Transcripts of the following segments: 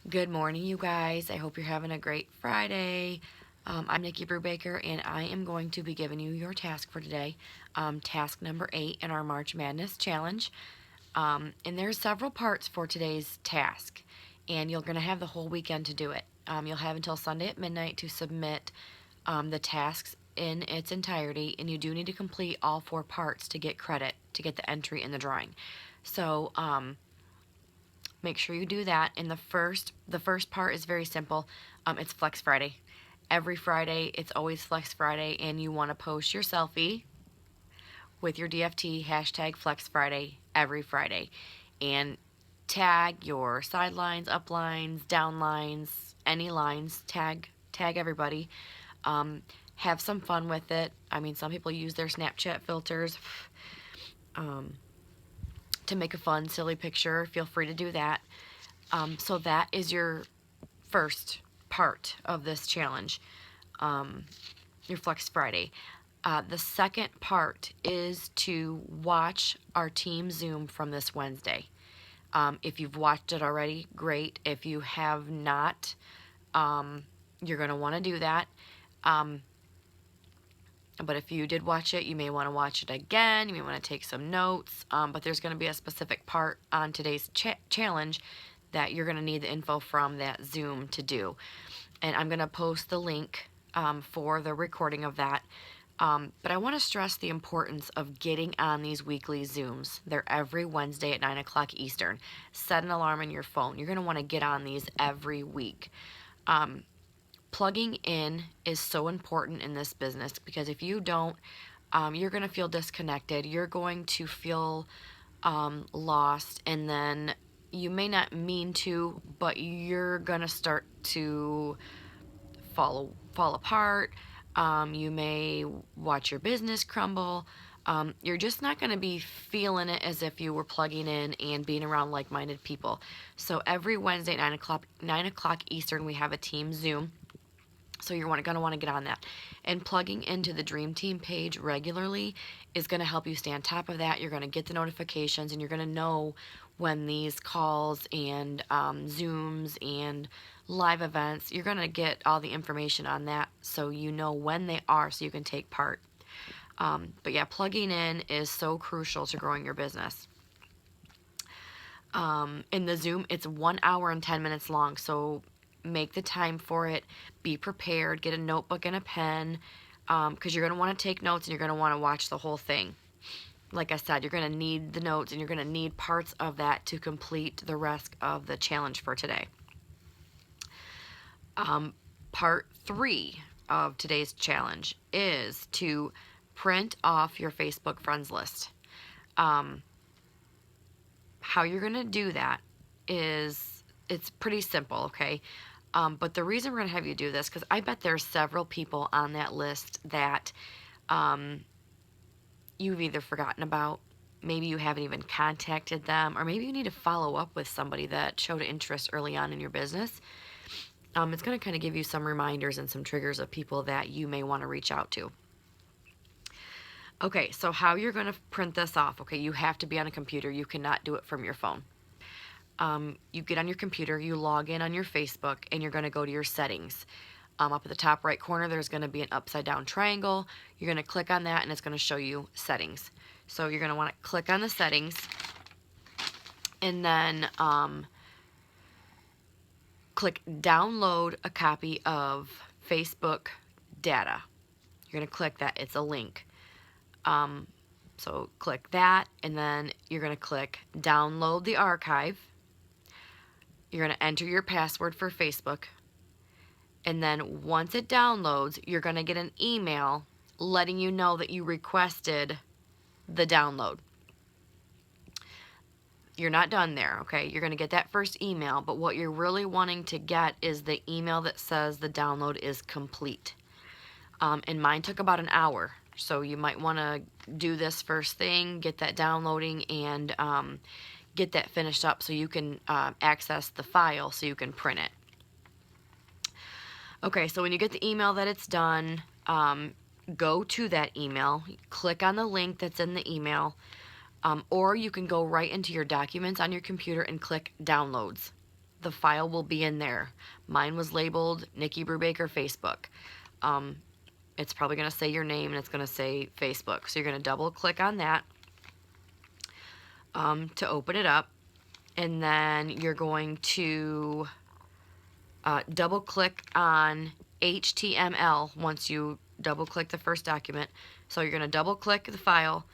Good morning, you guys. I hope you're having a great Friday. I'm Nikki Brubaker, and I am going to be giving you your task for today. Task number 8 in our March Madness Challenge. And there's several parts for today's task, and you're going to have the whole weekend to do it. You'll have until Sunday at midnight to submit the tasks in its entirety, and you do need to complete all 4 parts to get credit, to get the entry in the drawing. So, make sure you do that. And the first part is very simple. It's Flex Friday. Every Friday, it's always Flex Friday, and you want to post your selfie with your DFT hashtag Flex Friday every Friday, and tag your sidelines, uplines, downlines, any lines. Tag everybody. Have some fun with it. I mean, some people use their Snapchat filters to make a fun, silly picture. Feel free to do that. So that is your first part of this challenge, your Flex Friday. The second part is to watch our team Zoom from this Wednesday. If you've watched it already, great. If you have not, you're going to want to do that. But if you did watch it, you may want to watch it again. You may want to take some notes. But there's going to be a specific part on today's challenge that you're going to need the info from that Zoom to do. And I'm going to post the link for the recording of that. But I want to stress the importance of getting on these weekly Zooms. They're every Wednesday at 9 o'clock Eastern. Set an alarm in your phone. You're going to want to get on these every week. Plugging in is so important in this business, because if you don't, you're going to feel disconnected. You're going to feel lost, and then you may not mean to, but you're going to start to fall apart. You may watch your business crumble. You're just not going to be feeling it as if you were plugging in and being around like-minded people. So every Wednesday at 9 o'clock Eastern, we have a team Zoom. So you're going to want to get on that. And plugging into the Dream Team page regularly is going to help you stay on top of that. You're going to get the notifications, and you're going to know when these calls and Zooms and live events, you're going to get all the information on that, so you know when they are, so you can take part. But yeah, plugging in is so crucial to growing your business. In the Zoom, it's 1 hour and 10 minutes long, so make the time for it. Be prepared. Get a notebook and a pen, because you're going to want to take notes, and you're going to want to watch the whole thing. Like I said, you're going to need the notes, and you're going to need parts of that to complete the rest of the challenge for today. Part 3 of today's challenge is to print off your Facebook friends list. How you're going to do that is, it's pretty simple, okay? But the reason we're going to have you do this, because I bet there's several people on that list that you've either forgotten about, maybe you haven't even contacted them, or maybe you need to follow up with somebody that showed interest early on in your business. It's going to kind of give you some reminders and some triggers of people that you may want to reach out to. Okay, so how you're going to print this off, okay, you have to be on a computer. You cannot do it from your phone. You get on your computer, you log in on your Facebook, and you're going to go to your settings. Up at the top right corner, there's going to be an upside down triangle. You're going to click on that, and it's going to show you settings. So you're going to want to click on the settings, and then click download a copy of Facebook data. You're going to click that. It's a link. So click that, and then you're going to click download the archive. You're going to enter your password for Facebook, and then once it downloads, you're going to get an email letting you know that you requested the download. You're not done there, okay? You're going to get that first email, but what you're really wanting to get is the email that says the download is complete. And mine took about an hour, so you might want to do this first thing, get that downloading, and get that finished up so you can access the file so you can print it. Okay, so when you get the email that it's done, go to that email, click on the link that's in the email, or you can go right into your documents on your computer and click downloads. the file will be in there. Mine was labeled Nikki Brubaker Facebook. It's probably going to say your name and it's going to say Facebook. So you're going to double click on that to open it up. And then you're going to double click on HTML once you double click the first document. So you're going to double click the file,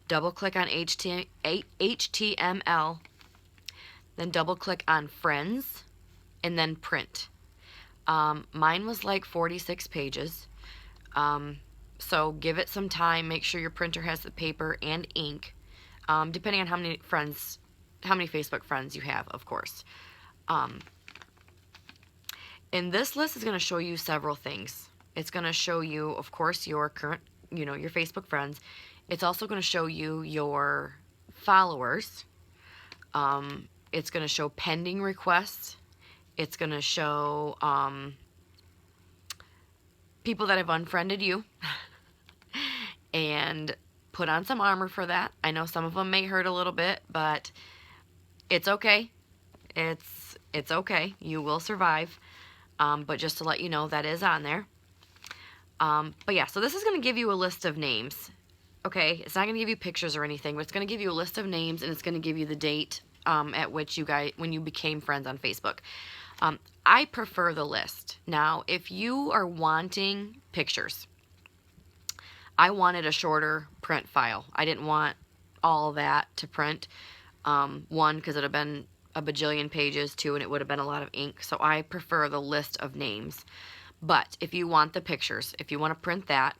double click on HTML, then double click on Friends, and then Print. Mine was like 46 pages. So give it some time. Make sure your printer has the paper and ink, depending on how many Facebook friends you have, of course. And this list is going to show you several things. It's going to show you, of course, your current, your Facebook friends. It's also going to show you your followers. It's going to show pending requests. It's going to show people that have unfriended you and put on some armor for that. I know some of them may hurt a little bit, but it's okay. It's okay. You will survive. But just to let you know, that is on there. But yeah, so this is going to give you a list of names. Okay, it's not going to give you pictures or anything, but it's going to give you a list of names, and it's going to give you the date at which when you became friends on Facebook. I prefer the list. Now, if you are wanting pictures, I wanted a shorter print file. I didn't want all that to print. One, because it would have been a bajillion pages. Two, and it would have been a lot of ink. So I prefer the list of names. But if you want the pictures, if you want to print that,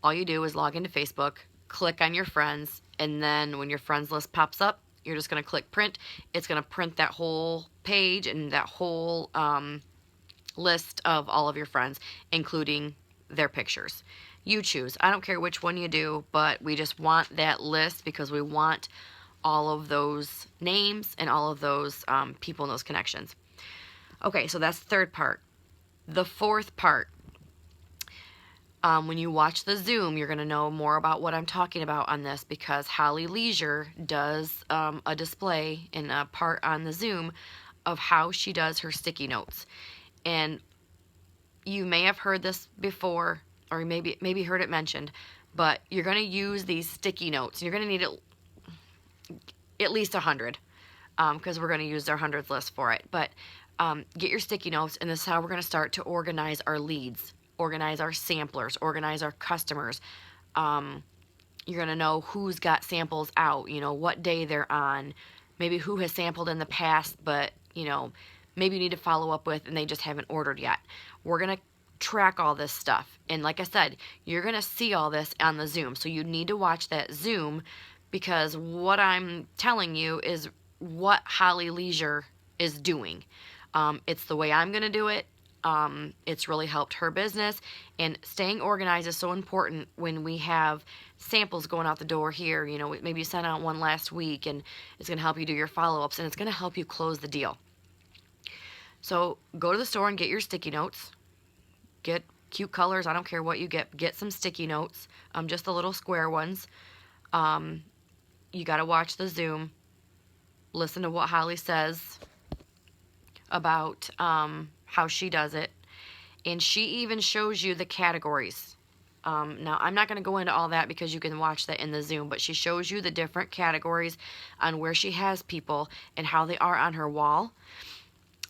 all you do is log into Facebook, click on your friends, and then when your friends list pops up, you're just going to click print. It's going to print that whole page and that whole list of all of your friends, including their pictures. You choose. I don't care which one you do, but we just want that list because we want all of those names and all of those people and those connections. Okay, so that's the third part. The fourth part, when you watch the Zoom, you're going to know more about what I'm talking about on this, because Holly Leisure does a display in a part on the Zoom of how she does her sticky notes. And you may have heard this before, or maybe heard it mentioned, but you're going to use these sticky notes. You're going to need at least 100, because we're going to use our hundredth list for it. But get your sticky notes, and this is how we're going to start to organize our leads, organize our samplers, organize our customers. You're going to know who's got samples out, what day they're on, maybe who has sampled in the past, but, maybe you need to follow up with and they just haven't ordered yet. We're going to track all this stuff. And like I said, you're going to see all this on the Zoom. So you need to watch that Zoom, because what I'm telling you is what Holly Leisure is doing. It's the way I'm going to do it. It's really helped her business, and staying organized is so important when we have samples going out the door here. Maybe you sent out one last week, and it's going to help you do your follow-ups, and it's going to help you close the deal. So go to the store and get your sticky notes. Get cute colors. I don't care what you get. Get some sticky notes, just the little square ones. You got to watch the Zoom. Listen to what Holly says about how she does it. And she even shows you the categories. Now, I'm not going to go into all that because you can watch that in the Zoom, but she shows you the different categories on where she has people and how they are on her wall.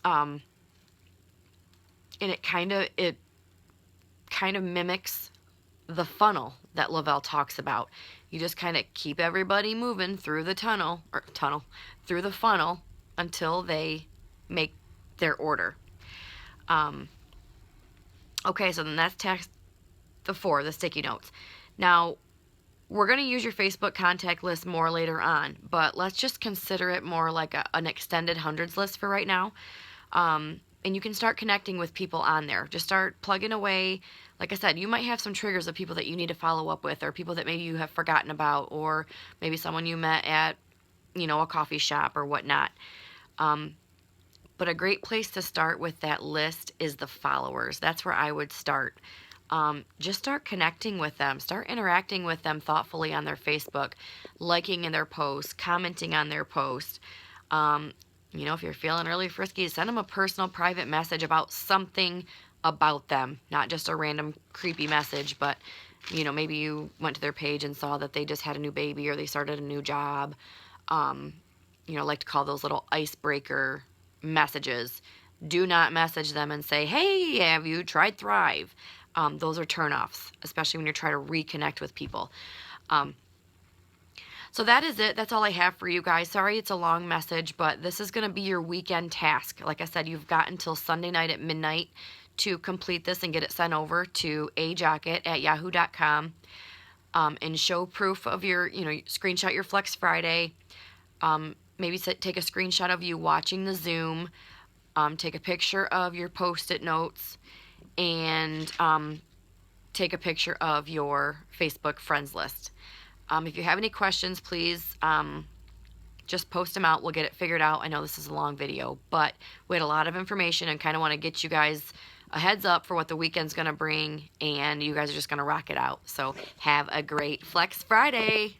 And it kind of mimics the funnel that Lavelle talks about. You just kind of keep everybody moving through the through the funnel until they make their order. Okay, so then that's the sticky notes. Now, we're going to use your Facebook contact list more later on, but let's just consider it more like an extended hundreds list for right now. And you can start connecting with people on there. Just start plugging away. Like I said, you might have some triggers of people that you need to follow up with, or people that maybe you have forgotten about, or maybe someone you met at, a coffee shop or whatnot. But a great place to start with that list is the followers. That's where I would start. Just start connecting with them. Start interacting with them thoughtfully on their Facebook, liking in their posts, commenting on their posts. You know, if you're feeling really frisky, send them a personal private message about something about them, not just a random creepy message, but you know, maybe you went to their page and saw that they just had a new baby or they started a new job. You know, I like to call those little icebreaker messages. Do not message them and say, hey, have you tried Thrive? Those are turnoffs, especially when you're trying to reconnect with people. So that is it. That's all I have for you guys. Sorry it's a long message, but this is going to be your weekend task. Like I said, you've got until Sunday night at midnight to complete this and get it sent over to ajacket@yahoo.com, and show proof of your, you know, screenshot your Flex Friday. Maybe take a screenshot of you watching the Zoom. Take a picture of your Post-it notes, and take a picture of your Facebook friends list. If you have any questions, please just post them out. We'll get it figured out. I know this is a long video, but we had a lot of information and kind of want to get you guys a heads up for what the weekend's going to bring, and you guys are just going to rock it out. So have a great Flex Friday.